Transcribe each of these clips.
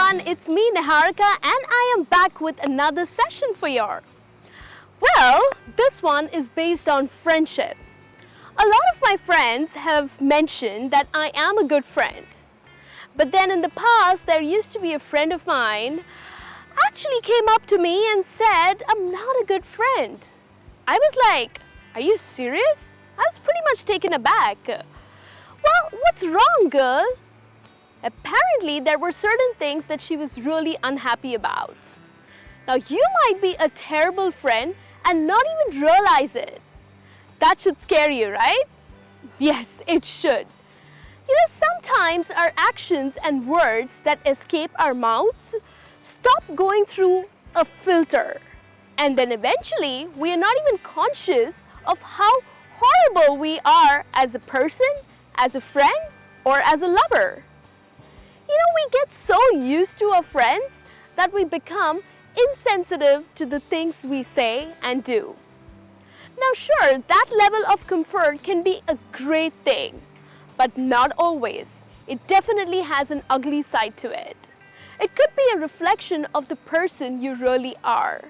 everyone, it's me Niharika and I am back with another session for you. Well, this one is based on friendship. A lot of my friends have mentioned that I am a good friend. But then in the past, there used to be a friend of mine actually came up to me and said, I'm not a good friend. I was like, are you serious? I was pretty much taken aback. Well, what's wrong, girl? Apparently, there were certain things that she was really unhappy about. Now, you might be a terrible friend and not even realize it. That should scare you, right? Yes, it should. You know, sometimes our actions and words that escape our mouths stop going through a filter. And then eventually, we are not even conscious of how horrible we are as a person, as a friend, or as a lover. You know, we get so used to our friends that we become insensitive to the things we say and do. Now sure, that level of comfort can be a great thing, but not always. It definitely has an ugly side to it. It could be a reflection of the person you really are.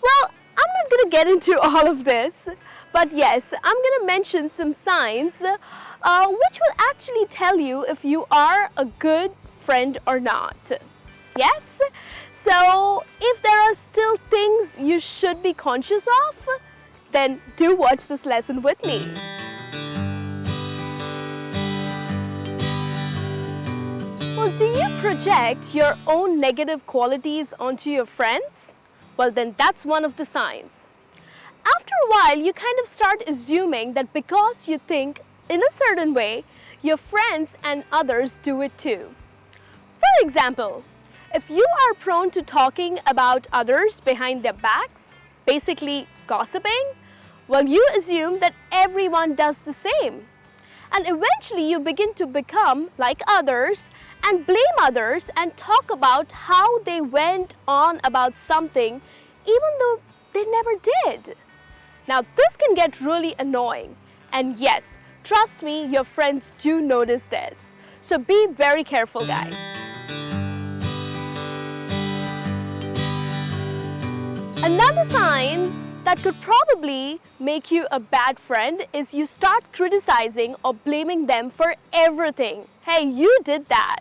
Well, I'm not going to get into all of this, but yes, I'm going to mention some signs which will actually tell you if you are a good friend or not. Yes? So, if there are still things you should be conscious of, then do watch this lesson with me. Well, do you project your own negative qualities onto your friends? Well, then that's one of the signs. After a while, you kind of start assuming that because you think in a certain way, your friends and others do it too. For example, if you are prone to talking about others behind their backs, basically gossiping, well, you assume that everyone does the same. And eventually you begin to become like others and blame others and talk about how they went on about something even though they never did. Now this can get really annoying. And yes, trust me, your friends do notice this. So be very careful, guys. Another sign that could probably make you a bad friend is you start criticizing or blaming them for everything. Hey, you did that.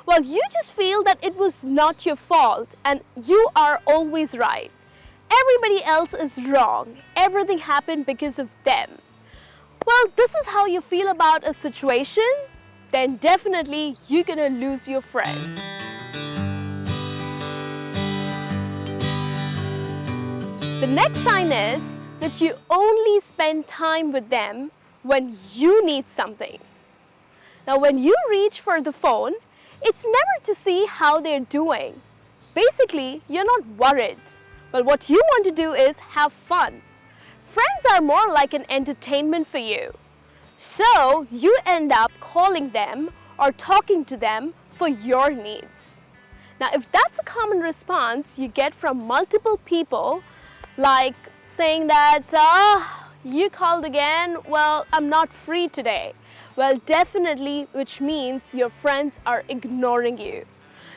Well, you just feel that it was not your fault and you are always right. Everybody else is wrong. Everything happened because of them. Well, this is how you feel about a situation, then definitely you're gonna lose your friends. The next sign is that you only spend time with them when you need something. Now, when you reach for the phone, it's never to see how they're doing. Basically, you're not worried. But what you want to do is have fun. Friends are more like an entertainment for you. So, you end up calling them or talking to them for your needs. Now, if that's a common response you get from multiple people, like saying that, you called again, well, I'm not free today. Well, definitely, which means your friends are ignoring you.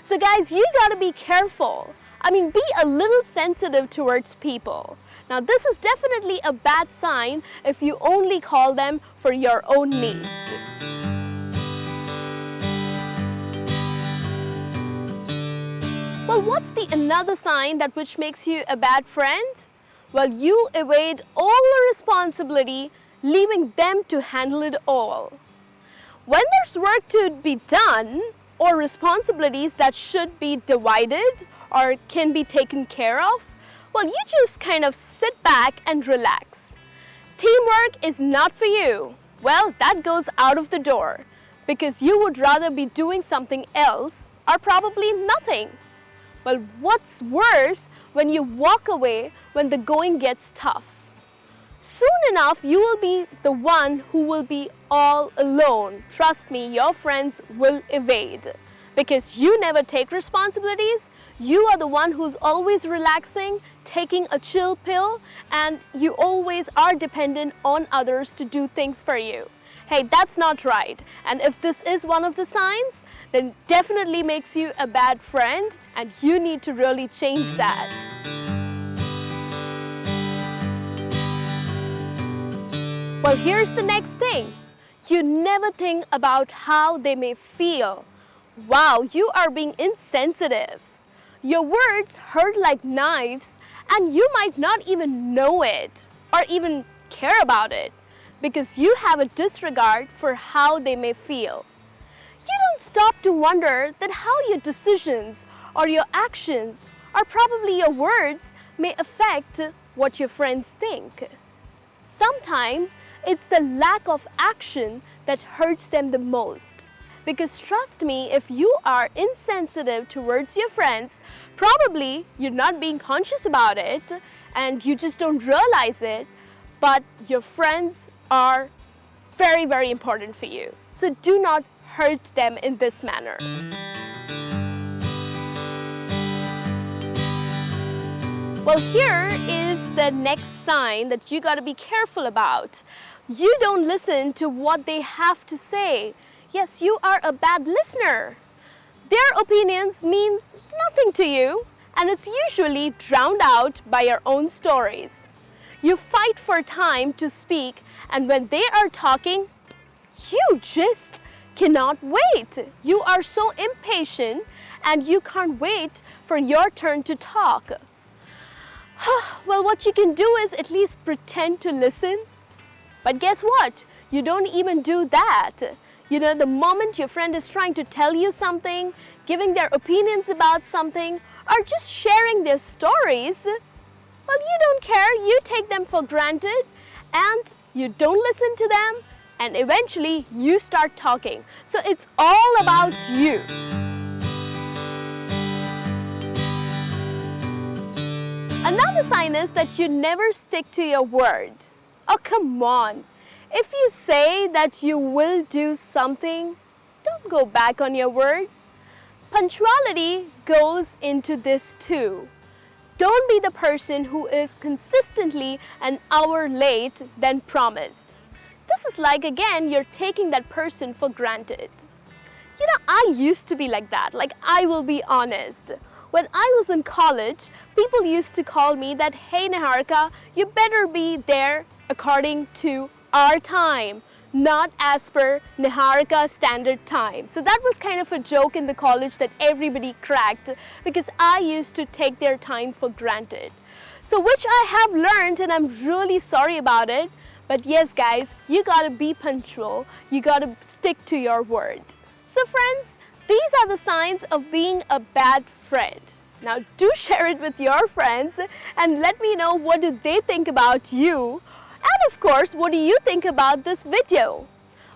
So guys, you gotta be careful. I mean, be a little sensitive towards people. Now, this is definitely a bad sign if you only call them for your own needs. Well, what's the another sign that which makes you a bad friend? Well, you evade all the responsibility, leaving them to handle it all. When there's work to be done or responsibilities that should be divided or can be taken care of, well, you just kind of sit back and relax. Teamwork is not for you. Well, that goes out of the door because you would rather be doing something else or probably nothing. Well, what's worse when you walk away when the going gets tough? Soon enough, you will be the one who will be all alone. Trust me, your friends will evade because you never take responsibilities. You are the one who's always relaxing, taking a chill pill, and you always are dependent on others to do things for you. Hey, that's not right. And if this is one of the signs, then definitely makes you a bad friend, and you need to really change that. Well, here's the next thing. You never think about how they may feel. Wow, you are being insensitive. Your words hurt like knives, and you might not even know it or even care about it because you have a disregard for how they may feel. You don't stop to wonder that how your decisions or your actions or probably your words may affect what your friends think. Sometimes it's the lack of action that hurts them the most. Because trust me, if you are insensitive towards your friends, probably you're not being conscious about it and you just don't realize it, but your friends are very, very important for you. So do not hurt them in this manner. Well, here is the next sign that you got to be careful about. You don't listen to what they have to say. Yes, you are a bad listener. Their opinions mean nothing to you, and it's usually drowned out by your own stories. You fight for time to speak, and when they are talking, you just cannot wait. You are so impatient, and you can't wait for your turn to talk. Well, what you can do is at least pretend to listen. But guess what? You don't even do that. You know, the moment your friend is trying to tell you something, giving their opinions about something, or just sharing their stories, well, you don't care. You take them for granted and you don't listen to them, and eventually you start talking. So it's all about you. Another sign is that you never stick to your word. Oh, come on. If you say that you will do something, don't go back on your word. Punctuality goes into this too. Don't be the person who is consistently an hour late than promised. This is like, again, you're taking that person for granted. You know, I used to be like that. Like, I will be honest. When I was in college, people used to call me that, hey Niharika, you better be there according to our time, not as per Niharika standard time. So that was kind of a joke in the college that everybody cracked because I used to take their time for granted. So which I have learned, and I'm really sorry about it. But yes guys, you gotta be punctual. You gotta stick to your word. So friends, these are the signs of being a bad friend. Now do share it with your friends and let me know what do they think about you. And of course, what do you think about this video?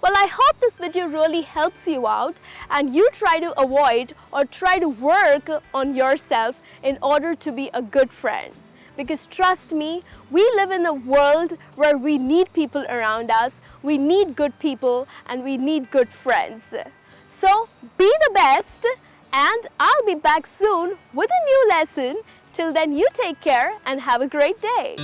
Well, I hope this video really helps you out and you try to avoid or try to work on yourself in order to be a good friend. Because trust me, we live in a world where we need people around us, we need good people, and we need good friends. So be the best, and I'll be back soon with a new lesson. Till then, you take care and have a great day.